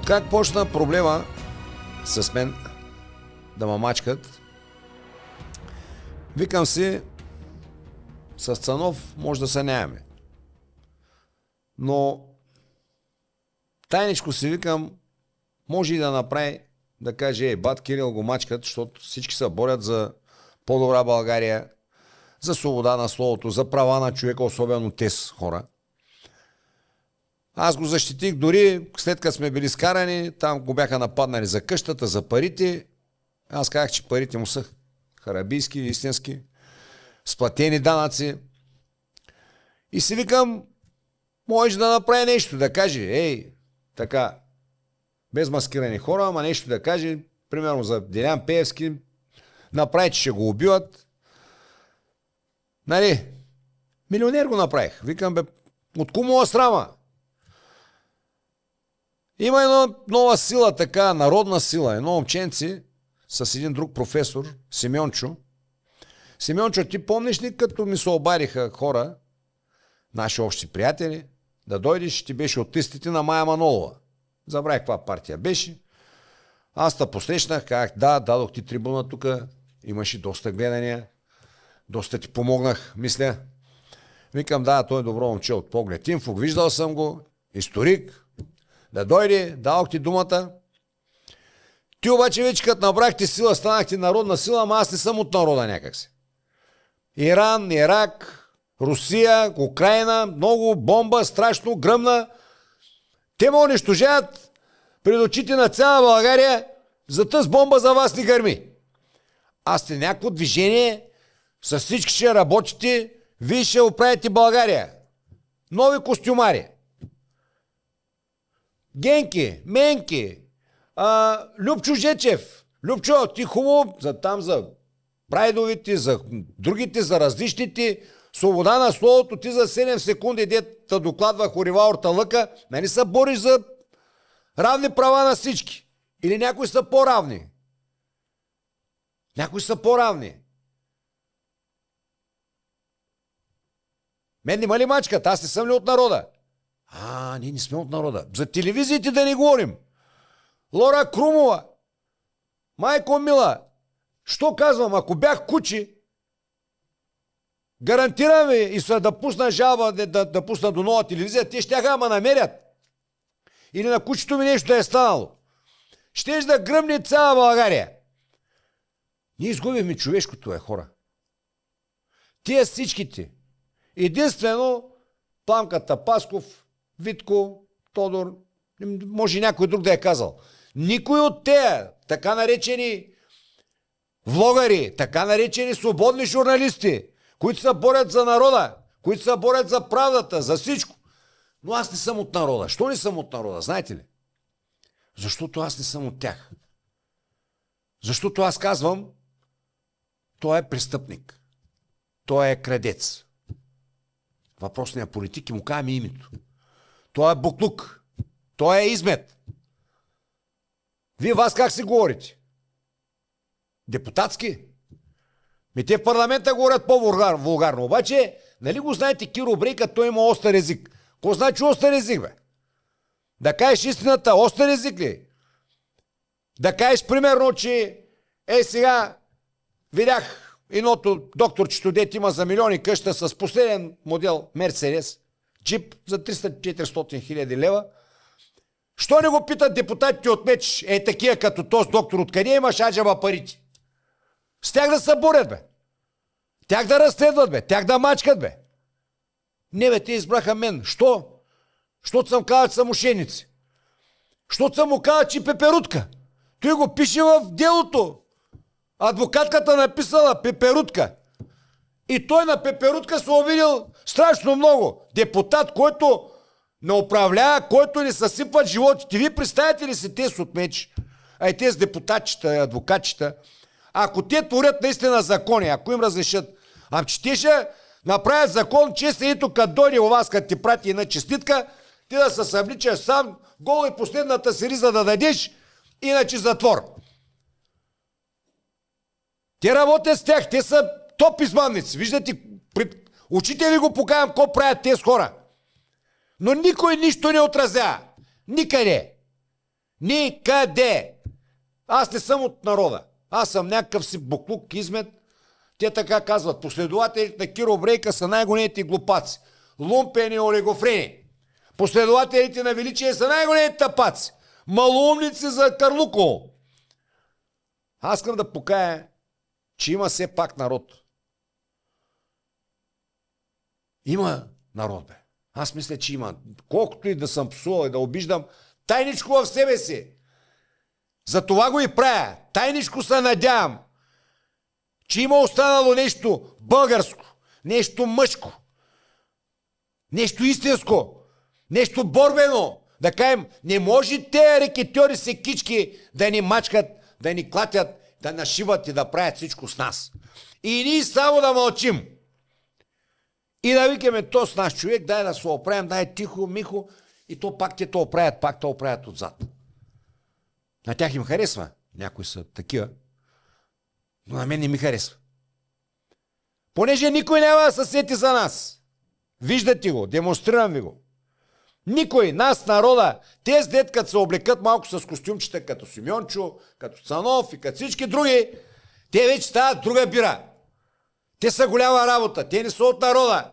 Как почна проблема с мен да ме мачкат? Викам си, с Цанов може да се нямаме. Но тайничко си викам, може и да направи, да каже, бат Кирил го мачкат, защото всички се борят за по-добра България, за свобода на словото, за права на човека, особено тез хора. Аз го защитих дори след като сме били скарани, там го бяха нападнали за къщата, за парите. Аз казах, че парите му са харабийски, истински, сплатени данъци. И си викам, можеш да направи нещо, да каже, ей, така, без маскирани хора, ама нещо да каже, примерно за Делян Пеевски, направи, че ще го убиват. Нали, милионер го направих. Викам, бе, от кому срама? Има една нова сила, така, народна сила, едно момченци с един друг професор, Симеончо. Симеончо, ти помниш ли, като ми се обадиха хора, наши общи приятели, да дойдеш, ти беше от листите на Мая Манолова. Забравих каква партия беше. Аз те посрещнах, казах, да, дадох ти трибуна тук, имаше доста гледания, доста ти помогнах, мисля. Викам, да, той е добро момче от Поглед Инфо, виждал съм го, историк, да дойде, дадох ти думата. Ти обаче вече като набрахте сила, станахте народна сила, ама аз не съм от народа някакси. Иран, Ирак, Русия, Украина, много бомба, страшно, гръмна. Те ме унищожават пред очите на цяла България, за тъс бомба за вас ни гърми. Аз сте някакво движение, с всички ще работите, вие ще оправите България. Нови костюмари. Генки, Менки, Любчо Жечев. Любчо, ти хубаво за прайдовите, за другите, за различните, свобода на словото, ти за 7 секунди дета докладва Хоривал Орталъка, нали се бориш за равни права на всички? Или някои са по-равни? Някои са по-равни. Мен нема ли мачкат? Аз не съм ли от народа? Ние не сме от народа. За телевизиите да не говорим. Лора Крумова, майко мила, що казвам, ако бях кучи, гарантирам ви и са да пусна жалба, да пусна до нова телевизия, те ще ме намерят. Или на кучето ми нещо да е станало. Щеш да гръмне цяла България. Ние изгубихме човешкото, хора. Тия всичките. Единствено Пламка Пасков, Витко, Тодор, може някой друг да е казал. Никой от тея, така наречени влогари, така наречени свободни журналисти, които се борят за народа, които се борят за правдата, за всичко. Но аз не съм от народа. Що не съм от народа, знаете ли? Защото аз не съм от тях. Защото аз казвам, той е престъпник. Той е крадец. Въпросният политик и му казваме името. Той е буклук. Той е измет. Вие вас как си говорите? Депутатски? Те в парламента говорят по-вулгарно. Обаче, нали го знаете, Киро Брейка, той има остър език. Ко значи остър език, бе? Да кажеш истината, остър език ли? Да кажеш примерно, че сега видях едното докторчето, дете има за милиони къща с последен модел Мерцедес, джип за 300-400 хиляди лева. Що не го питат депутатите от Меч, такива като този доктор, откъде имаш аджаба парите? С тях да се борят, бе. Тях да разследват, бе. Тях да мачкат, бе. Не, бе, те избраха мен. Що? Щото съм казал, че са мошенници. Щото съм му казал, че пеперутка. Той го пише в делото. Адвокатката написала пеперутка. И той на пеперутка се обидил страшно много. Депутат, който не управлява, който ни съсипват животите. Вие представяте ли си те с отмеч? Те с депутатчета, адвокатчета. Ако те творят наистина закони, ако им разрешат, че те ще направят закон, че се ето като дойде у вас, като ти прати една честитка, ти да се събличаш сам, гол и последната си риза да дадеш, иначе затвор. Те работят с тях, те са топ измамници. Виждате, очите ви го покажам, какво правят тези хора. Но никой нищо не отразява. Никъде. Никъде! Аз не съм от народа. Аз съм някакъв си буклук, измет. Те така казват. Последователите на Киро Брейка са най-големите глупаци. Лумпени и олигофрени. Последователите на Величие са най-големите тапаци. Малоумници за Карлуково. Аз искам да покая, че има все пак народ. Има народ, бе. Аз мисля, че има. Колкото и да съм псувал и да обиждам, тайничко в себе си. За това го и правя. Тайничко се надявам, че има останало нещо българско, нещо мъжко, нещо истинско, нещо борбено. Да кажем, не може те рекетьори секички да ни мачкат, да ни клатят, да нашиват и да правят всичко с нас. И ние само да мълчим. И да викаме, то с наш човек, дай да се оправим, дай тихо, михо, и то пак те то оправят, пак то оправят отзад. На тях им харесва. Някои са такива. Но на мен не ми харесва. Понеже никой няма да се сети за нас. Виждате го, демонстрирам ви го. Никой, нас, народа, тези дет като се облекат малко с костюмчета, като Симеончо, като Цанов и като всички други, те вече стават друга бира. Те са голяма работа, те не са от народа.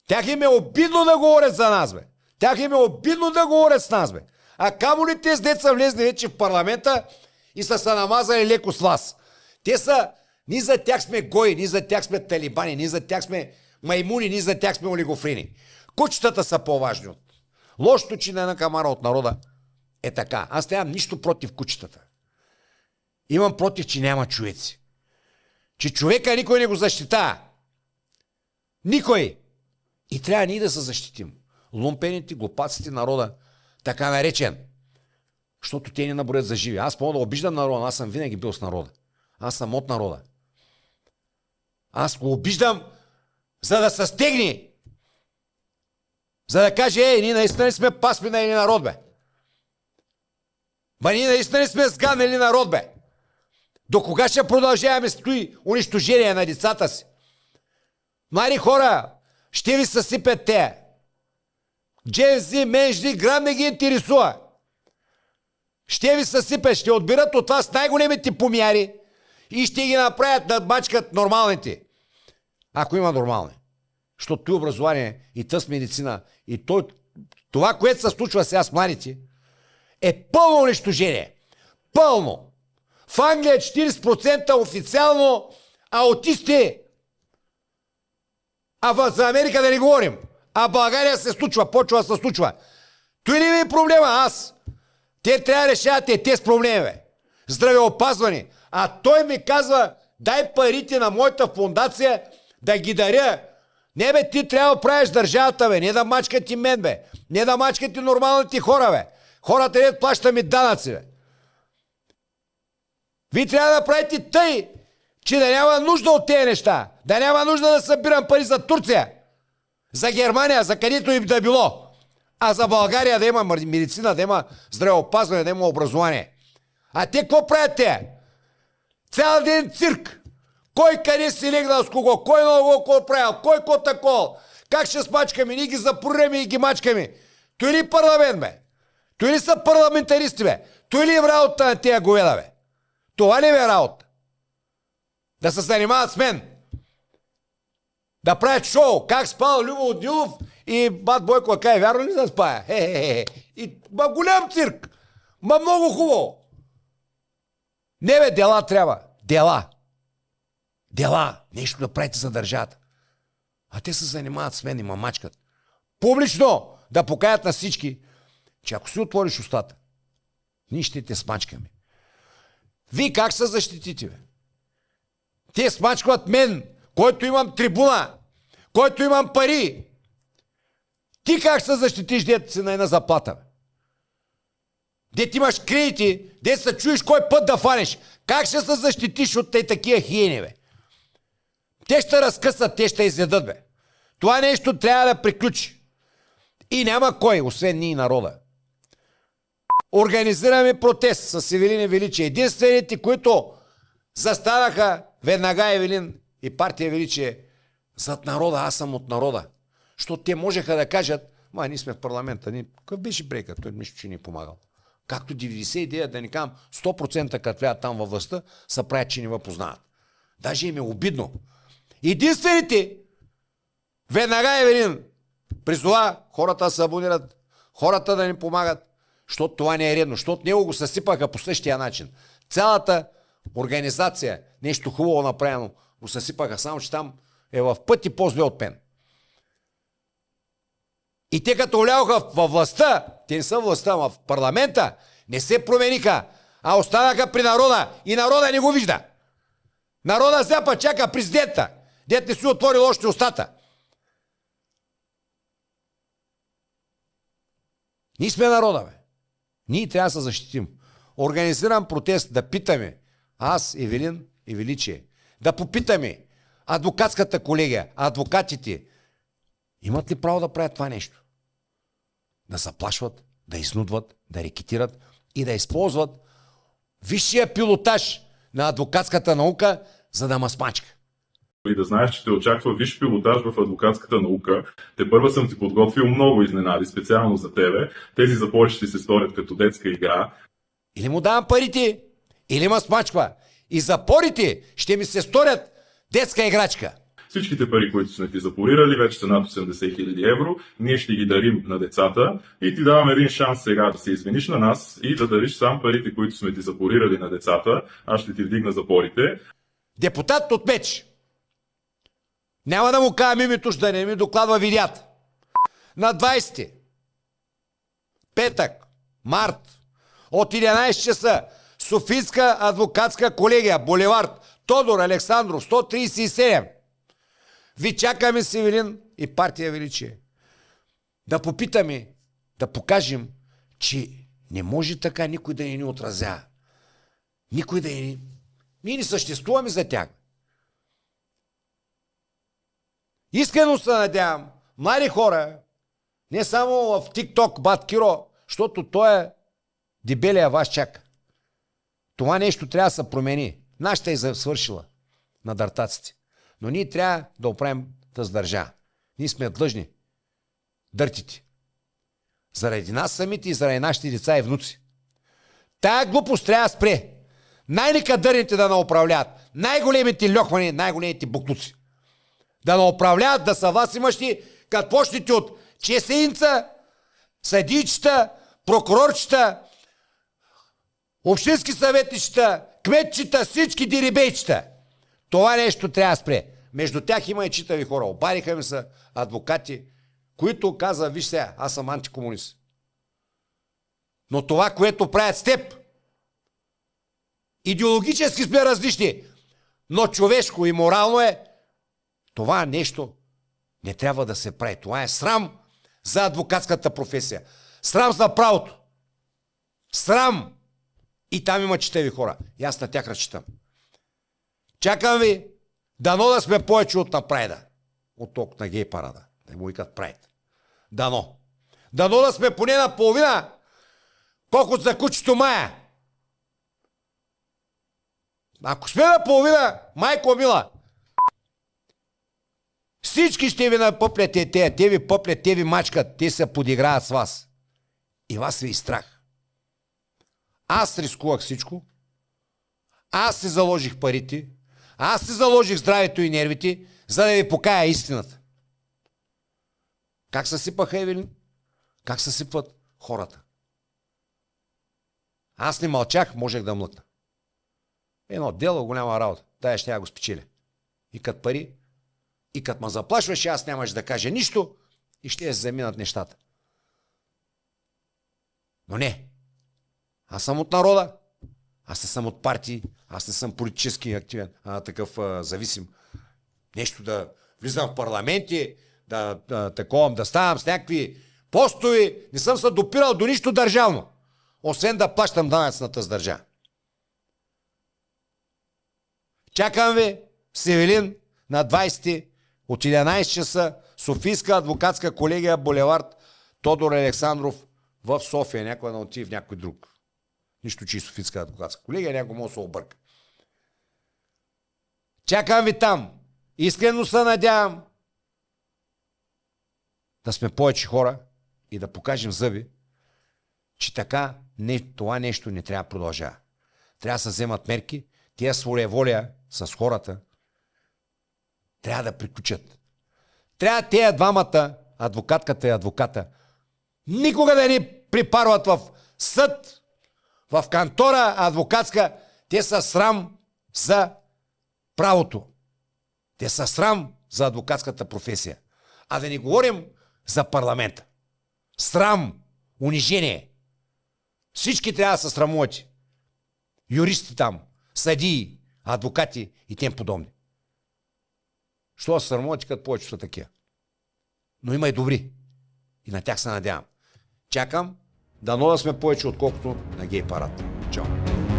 Тях им е обидно да говорят за нас, бе. Тях им е обидно да говорят с нас, бе. А камо ли тези деца влезли вече в парламента и са се намазали леко с вас. Те са, ние за тях сме гои, ние за тях сме талибани, ние за тях сме маймуни, ние за тях сме олигофрени. Кучетата са по-важни от. Лошото, че на една камара от народа е така. Аз нямам нищо против кучетата. Имам против, че няма човеци. Че човека никой не го защитава. Никой. И трябва ние да се защитим. Лумпените, глупаците, народа, така наречен. Защото те ни наброят за живи. Аз мога да обиждам народа, аз съм винаги бил с народа. Аз съм от народа. Аз го обиждам, за да се стегне. За да каже, ние наистина не сме пасмина или народ, бе. Ние наистина не сме сганали народ, бе. До кога ще продължаваме стои унищожение на децата си? Млади хора, ще ви съсипят те. Джензи, менжди, грам не ги интересува. Ще ви съсипят, ще отбират от вас най-големите помяри и ще ги направят да бачкат нормалните. Ако има нормални. Защото и образование, и тъс медицина, и това, което се случва сега с младите, е пълно унищожение. Пълно. В Англия 40% официално аутисти. А за Америка да не говорим. А в България се случва, почва да се случва. Той ли ми е проблема? Аз. Те трябва да решават тези проблеми, бе. Здравеопазване. А той ми казва, дай парите на моята фондация да ги даря. Не, бе, ти трябва да правиш държавата, бе. Не да мачкат и мен, бе. Не да мачкат и нормалните хора, бе. Хората не плащат ми данъци, бе. Вие трябва да правите тъй, че да няма нужда от тези неща. Да няма нужда да събирам пари за Турция. За Германия, за където им да било. А за България да има медицина, да има здравеопазване, да има образование. А те какво правят те? Цял ден цирк. Кой къде си легнал с кого? Кой много какво правил? Кой какво такова? Как ще смачкаме? Ние ги запорираме и ги мачкаме. Той ли парламент, бе? Той ли са парламентаристи, бе? Той ли е работа на тия говеда, бе? Това ли е работа? Да се занимават с мен. Да правят шоу. Как спал Любо Дилов и бат Бойко Акай. Вярно ли да спая? И голям цирк. Много хубаво. Не, бе, дела трябва. Дела. Дела. Нещо да правите за държавата. А те се занимават с мен и мамачкат. Публично да покаят на всички, че ако си отвориш устата, ние ще те смачкаме. Вие как се защитите, бе? Те смачкват мен, който имам трибуна, който имам пари. Ти как се защитиш, дето си на една заплата, бе? Дето имаш кредити, дето се чуеш кой път да фанеш. Как ще се защитиш от тези такива хиени, бе? Те ще разкъсат, те ще изядат, бе. Това нещо трябва да приключи. И няма кой, освен ние народа. Организираме протест с Евелин Величие. Единствените, които застанаха веднага Евелин и партия Величие зад народа, аз съм от народа. Защото те можеха да кажат, ние сме в парламента, какъв беше брейкът, той нищо, че ни е помагал. Както 99, да не казвам 100% като влядат там във властта, са правят, че не ме познават. Даже им е обидно. Единствените, веднага Евелин призова хората да се абонират, хората да ни помагат, защото това не е редно, защото него го съсипаха по същия начин. Цялата организация, нещо хубаво направено, го съсипаха, само че там е в пъти по-зле от Пен. И те като влязоха във властта, те не са властта, в парламента, не се промениха, а останаха при народа и народа не го вижда. Народа зяпа чака президента, дет не си отворил още устата. Ние сме народа, бе. Ние трябва да се защитим. Организирам протест да питаме, аз, Евелин и Величие, да попитаме адвокатската колегия, адвокатите, имат ли право да правят това нещо? Да заплашват, да изнудват, да рекетират и да използват висшия пилотаж на адвокатската наука, за да ма смачка. И да знаеш, че те очаква висш пилотаж в адвокатската наука. Тепърва съм ти подготвил много изненади, специално за тебе. Тези запори ще се сторят като детска игра. Или му давам парите, или ма смачква. И запорите ще ми се сторят детска играчка. Всичките пари, които сме ти запорирали, вече са над 80 000 евро. Ние ще ги дарим на децата и ти давам един шанс сега да се извиниш на нас и да дариш сам парите, които сме ти запорирали на децата. Аз ще ти вдигна запорите. Депутат от Меч. Няма да му кажа името, да не ми докладва видят. На 20 петък, март, от 11 часа, Софийска адвокатска колегия, булевард Тодор Александров, 137. Ви чакаме с Евелин и партия Величие. Да попитаме, да покажем, че не може така никой да ни отразява. Никой да ни... Ние не съществуваме за тях. Искрено се надявам, млади хора, не само в TikTok, бат Киро, защото той е дебелия вас чака. Това нещо трябва да се промени. Нашата е свършила на дъртаците. Но ние трябва да оправим тази държава. Ние сме длъжни дъртите. Заради нас самите и заради нашите деца и внуци. Тая глупост трябва да спре. Най-некадърните да управляват. Най-големите льохмани, най-големите буклуци. Да управляват, да са вас имащи, като почнете от чесеинца, съдийчета, прокурорчета, общински съветничета, кметчета, всички дирибейчета. Това нещо трябва да спре. Между тях има и читави хора. Обадиха ми са адвокати, които каза, виж сега, аз съм антикомунист. Но това, което правят с теб, идеологически сме различни, но човешко и морално е, това нещо не трябва да се прави. Това е срам за адвокатската професия. Срам за правото. Срам! И там има читави хора. И аз на тях разчитам. Чакам ви, дано да сме повече от на прайда. От тук на гей парада. Да му викат прайд. Дано. Дано да сме поне на половина, колкото за кучето Мая. Ако сме на половина, майко мила, всички ще ви напъплят те ви пъплят, те ви мачкат, те се подиграват с вас. И вас ви страх. Аз рискувах всичко. Аз си заложих парите. Аз си заложих здравето и нервите, за да ви покая истината. Как се сипаха, Евелин? Как се сипват хората? Аз не мълчах, можех да млъкна. Едно дело, голяма работа. Тая ще я го спечеля. И като пари, и като ме заплашваше, аз нямаше да кажа нищо и ще я заминат нещата. Но не. Аз съм от народа. Аз не съм от партии. Аз не съм политически активен, такъв зависим. Нещо да влизам в парламенти, да ставам с някакви постове. Не съм се допирал до нищо държавно. Освен да плащам данъци на тази държава. Чакам ви с Евелин на 20 от 11 часа, Софийска адвокатска колегия, булевард Тодор Александров в София. Някой да отиде в някой друг. Нищо, че и Софийска адвокатска колегия, някой може да се обърка. Чакам ви там. Искрено се надявам да сме повече хора и да покажем зъби, че така това нещо не трябва да продължава. Трябва да се вземат мерки, тия своеволия с хората трябва да приключат. Трябва тези двамата, адвокатката и адвоката, никога да ни припарват в съд, в кантора адвокатска. Те са срам за правото. Те са срам за адвокатската професия. А да не говорим за парламента. Срам, унижение. Всички трябва да са срамувачи. Юристи там, съдии, адвокати и тем подобни. Що са срамувачи, като повече са такива. Но има и добри. И на тях се надявам. Чакам, дано да сме повече, отколкото на гей парад. Чао!